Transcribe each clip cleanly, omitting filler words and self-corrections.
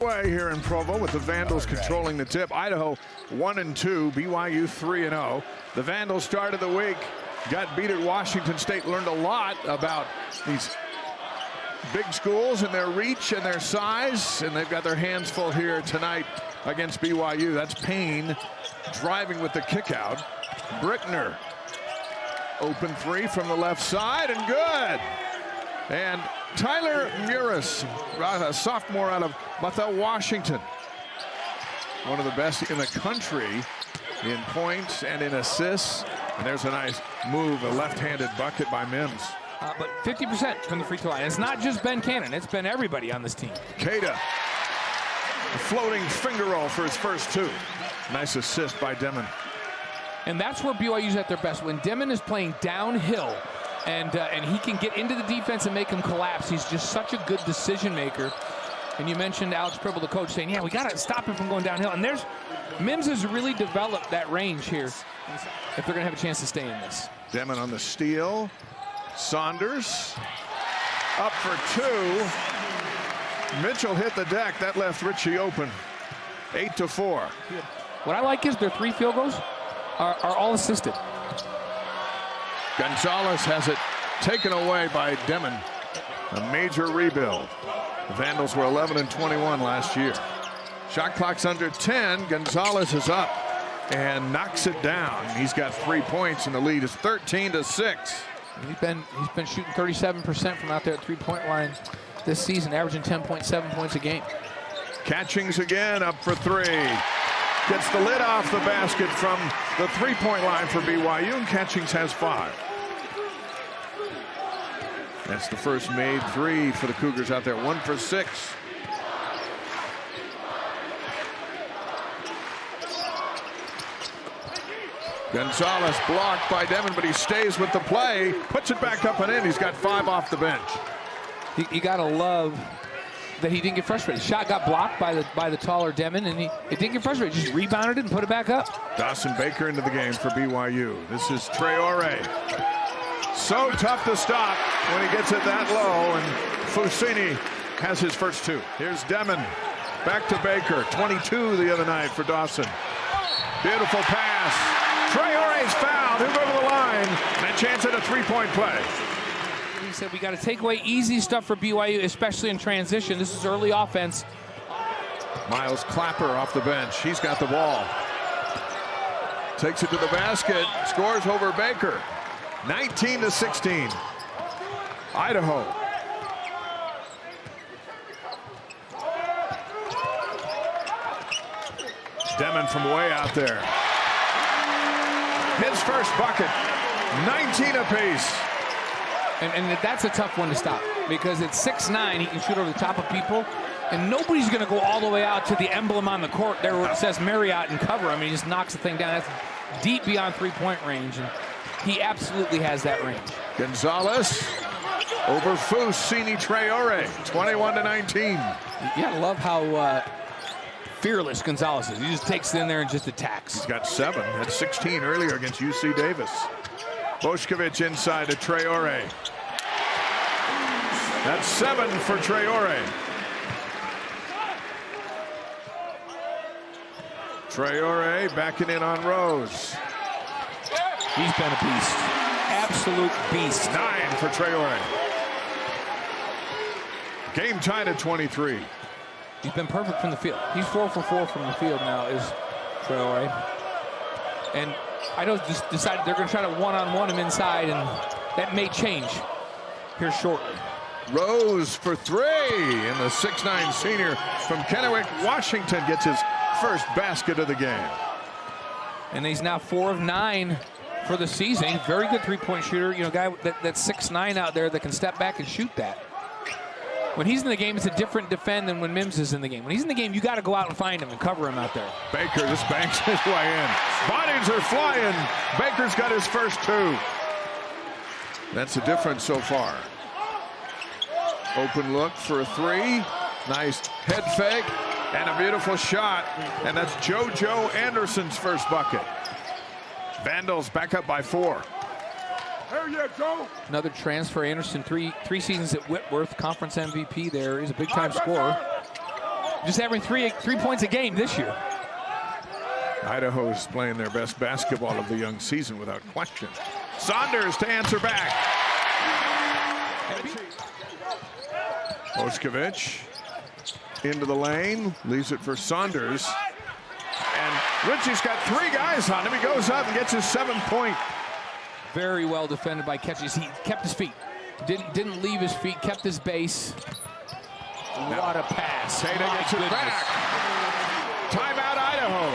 Way here in Provo with the Vandals controlling the tip. Idaho 1-2, BYU 3-0. The Vandals started the week, got beat at Washington State, learned a lot about these big schools and their reach and their size, and they've got their hands full here tonight against BYU. That's Payne driving with the kick out. Brickner, open three from the left side, and good. And Tyler Muris, a sophomore out of Bethel, Washington. One of the best in the country in points and in assists. And there's a nice move, a left-handed bucket by Mims. But 50% from the free throw line. It's not just Ben Cannon, it's been everybody on this team. Cada, a floating finger roll for his first two. Nice assist by Demon. And that's where BYU's at their best. When Demon is playing downhill, and he can get into the defense and make them collapse. He's just such a good decision maker. And you mentioned Alex Pribble, the coach, saying, yeah, we got to stop him from going downhill. And Mims has really developed that range here if they're going to have a chance to stay in this. Demon on the steal. Saunders up for two. Mitchell hit the deck. That left Richie open. 8-4. What I like is their 3 field goals are all assisted. Gonzalez has it taken away by Demon. A major rebuild. The Vandals were 11-21 last year. Shot clock's under 10. Gonzalez is up and knocks it down. He's got 3 points, and the lead is 13-6. He's been shooting 37% from out there at 3-point line this season, averaging 10.7 points a game. Catchings again, up for 3. Gets the lid off the basket from the 3-point line for BYU, and Catchings has 5. That's the first made 3 for the Cougars out there, 1 for 6. Gonzalez blocked by Demon, but he stays with the play, puts it back up and in. He's got 5 off the bench. You gotta love that he didn't get frustrated. The shot got blocked by the taller Demon, and he didn't get frustrated. Just rebounded it and put it back up. Dawson Baker into the game for BYU. This is Traore. So tough to stop when he gets it that low, and Fusini has his first 2. Here's Demon. Back to Baker. 22 the other night for Dawson. Beautiful pass. Traore's fouled. He'll go to the line. And a chance at a 3-point play. He said we got to take away easy stuff for BYU, especially in transition. This is early offense. Miles Clapper off the bench. He's got the ball. Takes it to the basket. Scores over Baker. 19-16. Idaho. Demon from way out there. His first bucket. 19 apiece. And that's a tough one to stop because at 6'9", he can shoot over the top of people, and nobody's going to go all the way out to the emblem on the court there where it says Marriott and cover. I mean, he just knocks the thing down. That's deep beyond 3-point range, and he absolutely has that range. Gonzalez over Fusini Traore, 21-19. You gotta love how fearless Gonzalez is. He just takes it in there and just attacks. He's got 7. Had 16 earlier against UC Davis. Bošković inside to Traore. That's 7 for Traore. Traore backing in on Rose. He's been a beast. Absolute beast. 9 for Traore. Game tied at 23. He's been perfect from the field. He's 4 for 4 from the field now, is Traore. And Idaho just decided they're going to try to one-on-one him inside, and that may change here shortly. Rose for 3, and the 6'9" senior from Kennewick, Washington gets his first basket of the game. And he's now 4 of 9 for the season. Very good 3-point shooter. You know, guy that's 6'9" out there that can step back and shoot that. When he's in the game, it's a different defend than when Mims is in the game. When he's in the game, you got to go out and find him and cover him out there. Baker just banks his way in. Bodies are flying. Baker's got his first 2. That's the difference so far. Open look for a 3. Nice head fake and a beautiful shot. And that's JoJo Anderson's first bucket. Vandals back up by 4. There you go. Another transfer. Anderson, three seasons at Whitworth, conference MVP there. He's a big-time scorer. just averaging three points a game this year. Idaho is playing their best basketball of the young season without question. Saunders to answer back. Oshkovich into the lane, leaves it for Saunders. And Ritchie's got 3 guys on him. He goes up and gets his 7th point. Very well defended by Catches. He kept his feet. Didn't leave his feet, kept his base. What a pass. Tatum gets it back. Timeout, Idaho.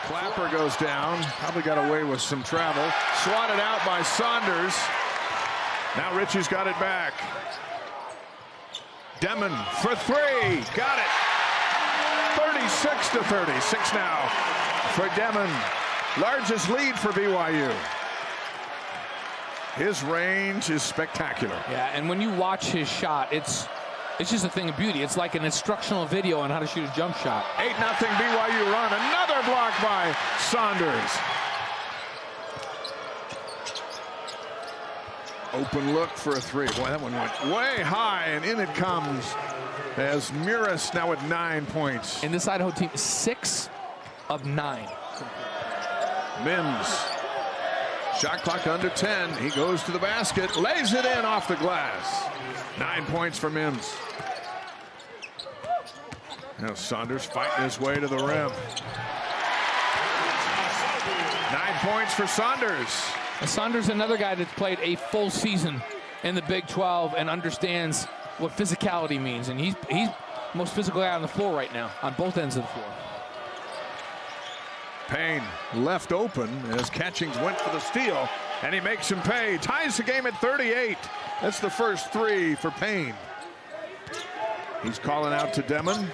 Clapper goes down. Probably got away with some travel. Swatted out by Saunders. Now Ritchie's got it back. Demon for 3. Got it. 36-36 now for Demon. Largest lead for BYU. His range is spectacular. Yeah, and when you watch his shot, it's just a thing of beauty. It's like an instructional video on how to shoot a jump shot. 8-0 BYU run. Another block by Saunders. Open look for a 3. Boy, that one went way high, and in it comes as Muris now with 9 points. And this Idaho team is 6 of 9. Mims. Shot clock under 10. He goes to the basket, lays it in off the glass. 9 points for Mims. Now Saunders fighting his way to the rim. 9 points for Saunders. And Saunders, another guy that's played a full season in the Big 12 and understands what physicality means. And he's the most physical guy on the floor right now, on both ends of the floor. Payne left open as Catchings went for the steal, and he makes him pay. Ties the game at 38. That's the first 3 for Payne. He's calling out to Demon.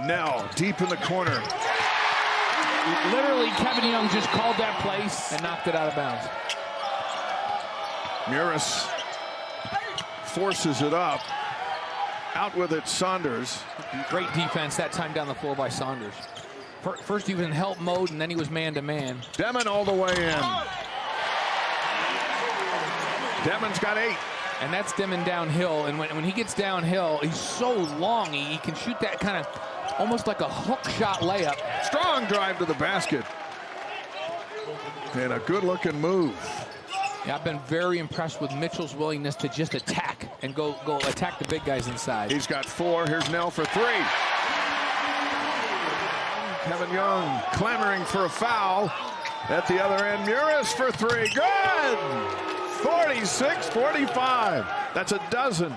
Nell deep in the corner. Literally, Kevin Young just called that place and knocked it out of bounds. Muris forces it up. Out with it, Saunders. Great defense that time down the floor by Saunders. First he was in help mode, and then he was man-to-man. Demon all the way in. Demon's got 8. And that's Demon downhill. And when he gets downhill, he's so long. He can shoot that kind of almost like a hook shot layup. Strong drive to the basket. And a good-looking move. Yeah, I've been very impressed with Mitchell's willingness to just attack and go attack the big guys inside. He's got 4. Here's Nell for 3. Kevin Young clamoring for a foul. At the other end, Muris for 3. Good! 46-45. That's a dozen.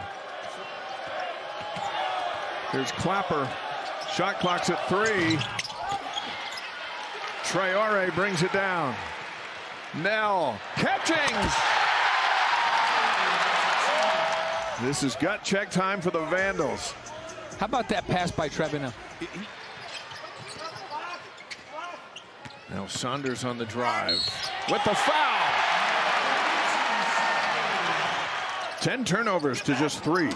Here's Clapper. Shot clock's at 3. Traore brings it down. Nell. Catchings! This is gut check time for the Vandals. How about that pass by Trevino? Now Saunders on the drive with the foul. 10 turnovers to just 3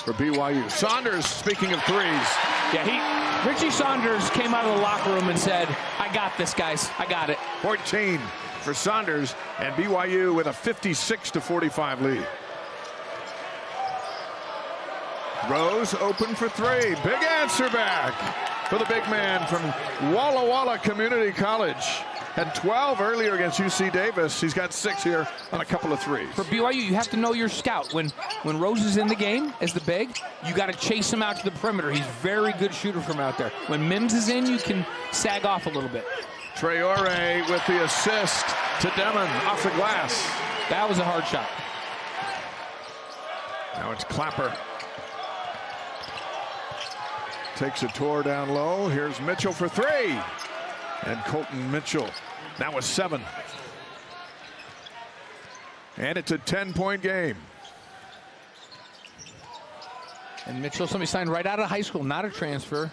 for BYU. Saunders, speaking of threes. Yeah, Richie Saunders came out of the locker room and said, I got this, guys. I got it. 14 for Saunders, and BYU with a 56-45 lead. Rose open for 3. Big answer back for the big man from Walla Walla Community College. Had 12 earlier against UC Davis. He's got 6 here on a couple of threes. For BYU, you have to know your scout. When Rose is in the game as the big, you got to chase him out to the perimeter. He's a very good shooter from out there. When Mims is in, you can sag off a little bit. Traore with the assist to Demon off the glass. That was a hard shot. Now it's Clapper. Takes a tour down low. Here's Mitchell for 3. And Colton Mitchell now with 7. And it's a 10-point game. And Mitchell, somebody signed right out of high school, not a transfer.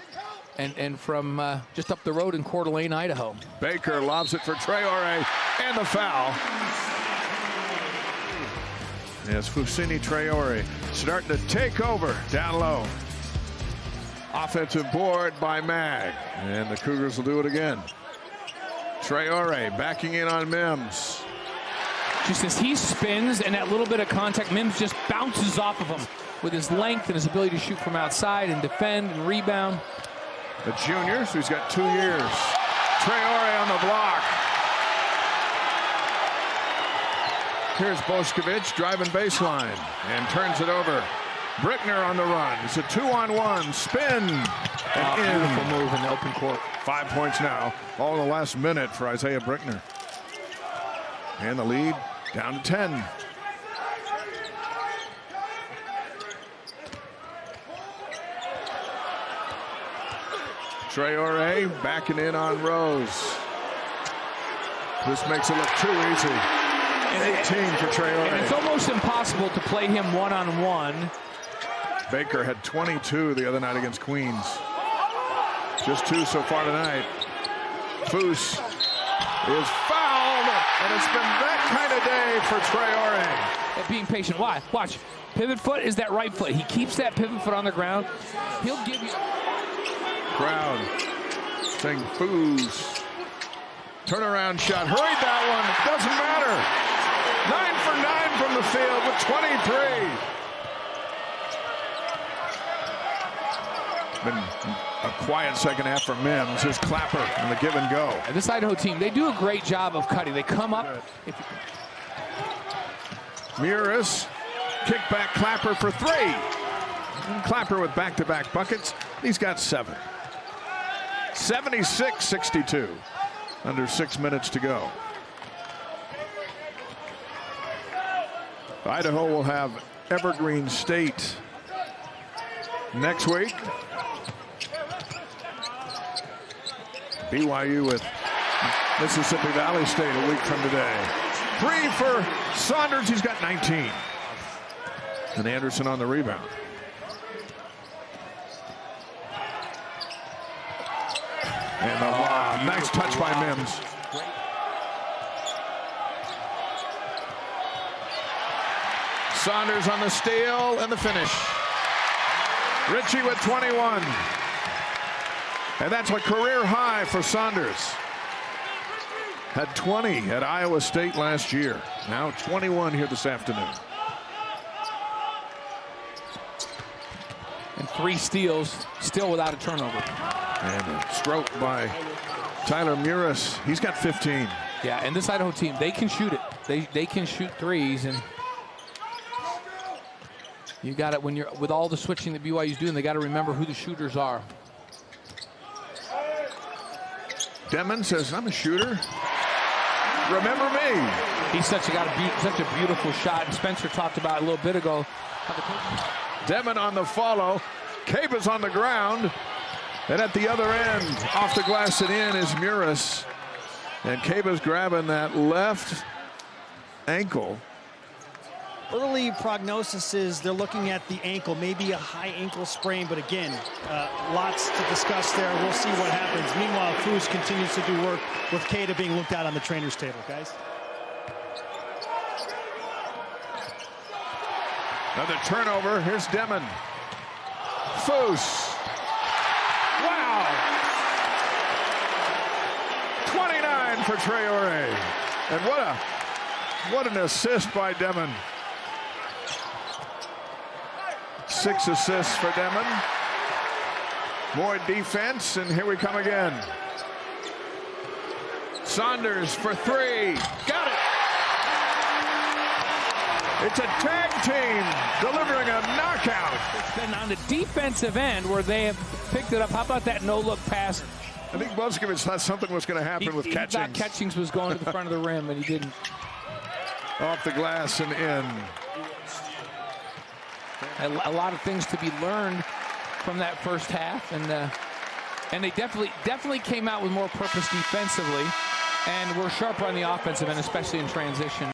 And from just up the road in Coeur d'Alene, Idaho. Baker lobs it for Traore, and the foul. Yes, Fousseyni Traore starting to take over down low. Offensive board by Mag, and the Cougars will do it again. Traore backing in on Mims. Just as he spins and that little bit of contact, Mims just bounces off of him. with his length and his ability to shoot from outside and defend and rebound. The junior, so he's got 2 years. Traore on the block. Here's Bošković driving baseline and turns it over. Brickner on the run. It's a 2-on-1 spin. And in. Beautiful move in the open court. 5 points now, all in the last minute for Isaiah Brickner. And the lead down to 10. Traore backing in on Rose. This makes it look too easy. 18 for Traore. And it's almost impossible to play him one-on-one. Baker had 22 the other night against Queens. Just 2 so far tonight. Foose is fouled, and it's been that kind of day for Traore. Being patient. Why? Watch. Pivot foot is that right foot. He keeps that pivot foot on the ground. He'll give you... Crowd saying Foose. Turnaround shot. Hurried that one. Doesn't matter. 9 for 9 from the field with 23. Been a quiet second half for Mims. Here's Clapper on the give and go. And this Idaho team, they do a great job of cutting. They come up. Muris, kick back Clapper for 3. And Clapper with back-to-back buckets. He's got 7. 76-62. Under 6 minutes to go. Idaho will have Evergreen State next week. BYU with Mississippi Valley State a week from today. 3 for Saunders. He's got 19. And Anderson on the rebound. And a nice touch by Mims. Saunders on the steal and the finish. Ritchie with 21. And that's a career high for Saunders. Had 20 at Iowa State last year. Now 21 here this afternoon. And 3 steals, still without a turnover. And a stroke by Tyler Muris. He's got 15. Yeah, and this Idaho team, they can shoot it. They can shoot threes, and you got it when you're with all the switching that BYU's doing. They got to remember who the shooters are. Demon says, "I'm a shooter. Remember me." He's such a beautiful shot, and Spencer talked about it a little bit ago. Demon on the follow. Caba's on the ground. And at the other end, off the glass and in, is Muris. And Caba's grabbing that left ankle. Early prognosis is they're looking at the ankle, maybe a high ankle sprain, but again, lots to discuss there. We'll see what happens. Meanwhile, Foose continues to do work with Cada being looked at on the trainer's table, guys. Another turnover. Here's Demon. Foose. Wow. 29 for Traore. And what an assist by Demon. 6 assists for Demon. More defense, and here we come again. Saunders for 3. Got it. It's a tag team delivering a knockout. And on the defensive end where they have picked it up, how about that no-look pass? I think Bošković thought something was going to happen with Catchings. He thought Catchings was going to the front of the rim, and he didn't. Off the glass and in. A lot of things to be learned from that first half, and they definitely came out with more purpose defensively, and were sharper on the offensive end, especially in transition.